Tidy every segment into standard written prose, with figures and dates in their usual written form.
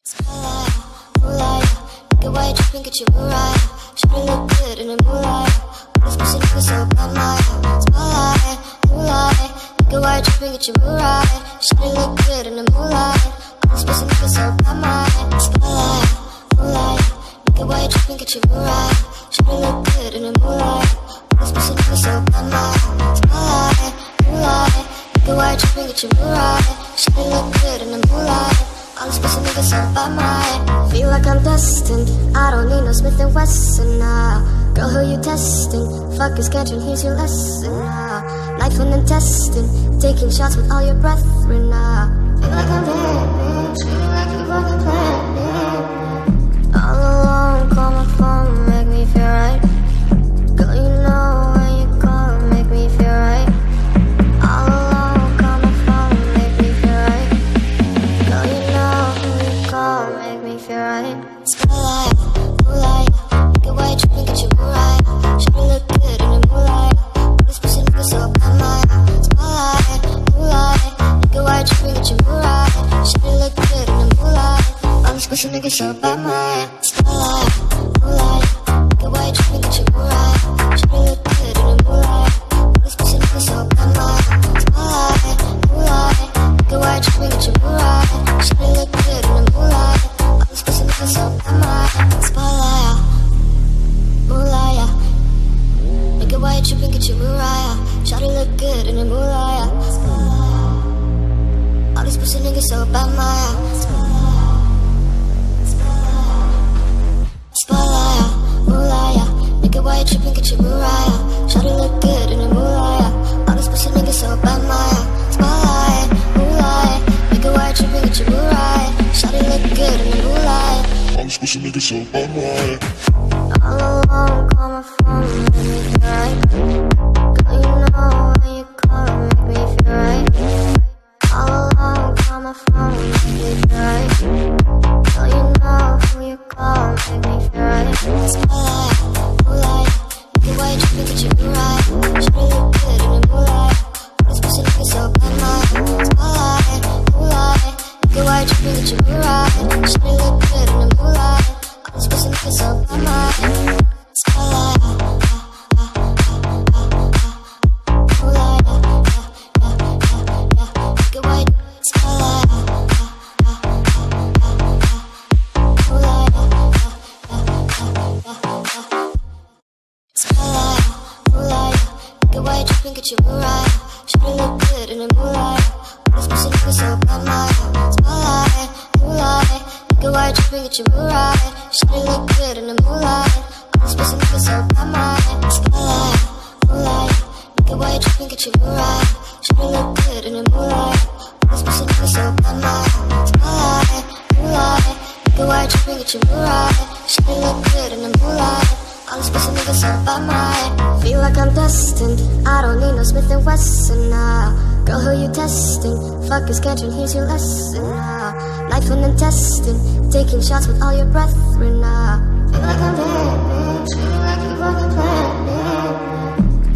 Spotlight, moonlight, look at why you tripping, get your mood right. Should've look good in the moonlight. All this pussy niggas so bad, my spotlight, moonlight, look at why you tripping, get your mood right. Should've look good in the moonlight. All this pussy niggas so bad, my spotlight, moonlight, look at why you tripping, get your mood right. Should've look good in the moonlight. All this pussy niggas so bad, my spotlight, moonlight, look at why you tripping, get your mood right. Should've look good in the moonlight. All these pussy niggas so by my feel like I'm destined. I don't need no Smith & Wesson now. Girl, who you testing? Fuck is catching, here's your lesson now. Life and intestine, taking shots with all your brethren now. Feel like I'm living, feel like you want to plan. All alone, call my phone, make me feel right. Girl, you know when you call, make me feel right. All alone, call my phone, make me feel right. Girl, you know when you call, make me feel right. Spotlight, moonlight, look at why you tripping, get your mood right. Should've look good in the moonlight. All this pussy niggas so bad, my spotlight, moonlight, look at why you tripping, get your mood right. Should've look good in the moonlight. All this pussy niggas so bad, my spotlight, moonlight, look at why you tripping, get your mood right. Should've look good in the moonlight. All this pussy niggas so bad, my spotlight, moonlight, look at why you tripping, get your mood right. Should've look good in the moonlight. All this pussy niggas so bad, my spotlight, moonlight, look at why you tripping, get your mood right. Shawty look good in the moonlight. All these pussy niggas so bad, my spotlight, moonlight, look at why you tripping, get your mood right. Shawty look good in the moonlight. All these pussy niggas so bad, my spotlight, moonlight, look at why you tripping, get your mood right. Shawty look good in the moonlight. All these pussy niggas so bad, my All alone, call my phone, make me feel right. Girl, you know when you call, make me feel right. All alone, call my phone, make me feel right. Girl, you know who you call, make me feel right. Spotlight, moonlight, look at why you tripping, get your mood right. Should've look good in the moonlight. All this pussy niggas so bad, my spotlight, moonlight, look at why you tripping, get your mood right. Should've look good in the moonlight. All this pussy niggas so bad, my spotlight, moonlight, look at why you spotlight, moonlight, spotlight, moonlight, look at why you tripping, get your mood right. Should've look good in the moonlight. All this pussy niggas so bad, my spotlight, moonlight, look at why you tripping, get your mood right. Should've look good in the moonlight. All this pussy niggas so bad, my spotlight, moonlight, look at why you tripping, get your mood right. Should've look good in the moonlight. All this pussy niggas so bad, my spotlight, moonlight, look at why you tripping, get your mood right. Should've look good in the moonlight. All these pussy niggas so bad, my feel like I'm destined. I don't need no Smith & Wesson now. Girl, who you testing? Fuck is catching, here's your lesson now. Life and intestine, taking shots with all your brethren now. Feel like I'm living, feel like you want to plan.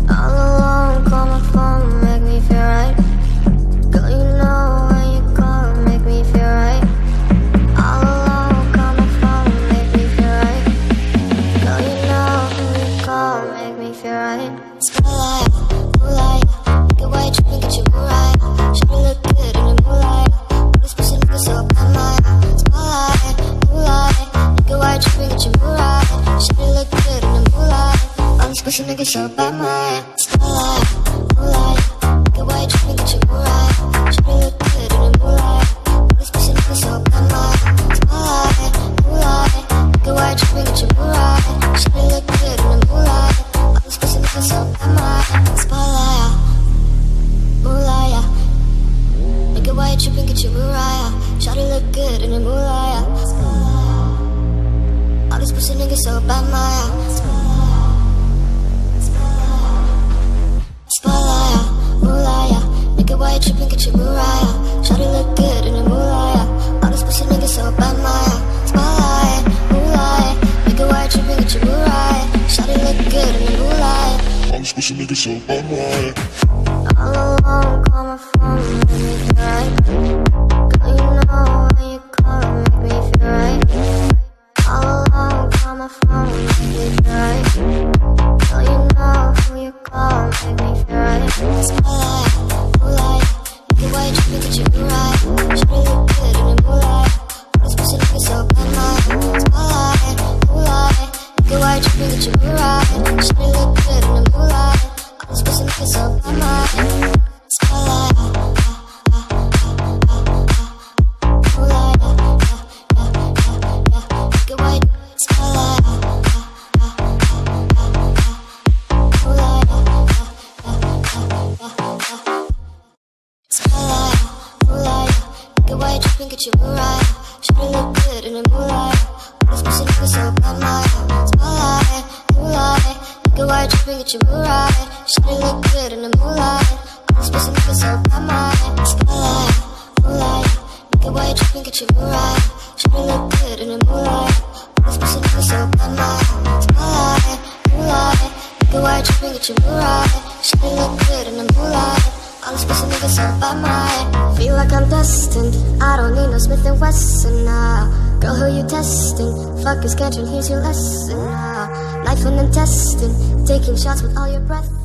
All alone, call my phone, make me feel right. Girl, you know when you call, make me feel right. All alone, call my phone, make me feel right. Girl, you know when you call, make me feel right. Spotlight, moonlight, look at why you tripping, get your mood right. Should've look good in the moonlight. All these pussy niggas so bad, my spotlight, moonlight, look at why you tripping, get your mood right. Should've look good in the moonlight. All these pussy niggas so bad, my spotlight, moonlight, look at why you tripping, get your mood right. Should've look good in the moonlight. All these pussy niggas so bad, my spotlight, moonlight, look at why you tripping, get your mood right. Should've look good in the moonlight. All these pussy niggas so bad, my spotlight, moonlight, look at why you tripping, get your mood right. Shawty look good in the moonlight. All these pussy niggas so bad, my spotlight, moonlight, look at why you tripping, get your mood right. Shawty look good in the moonlight. All these pussy niggas so bad, my spotlight, moonlight, look at why you tripping, get your mood right. Shawty look good in the moonlight. All these pussy niggas so bad, my All alone, call my phone, make me feel right. Girl, you know when you call, make me feel get your mood right. Should've look good in the moonlight. All this pussy nigga so bad, my spotlight, moonlight. Nigga, why you tripping, get your mood right. Should've look good in the moonlight. All this pussy nigga so bad, my spotlight, moonlight. Nigga, why you tripping, get your mood right. Should've look good in the moonlight. All this pussy nigga so bad, my spotlight, moonlight. Nigga, why you tripping, get your mood right. Should've look good in the moonlight. All this pussy niggas so by my. Feel like I'm destined. I don't need no Smith & Wesson now. Girl, who you testing? Fuck is catching, here's your lesson now. Knife and intestine, taking shots with all your breath.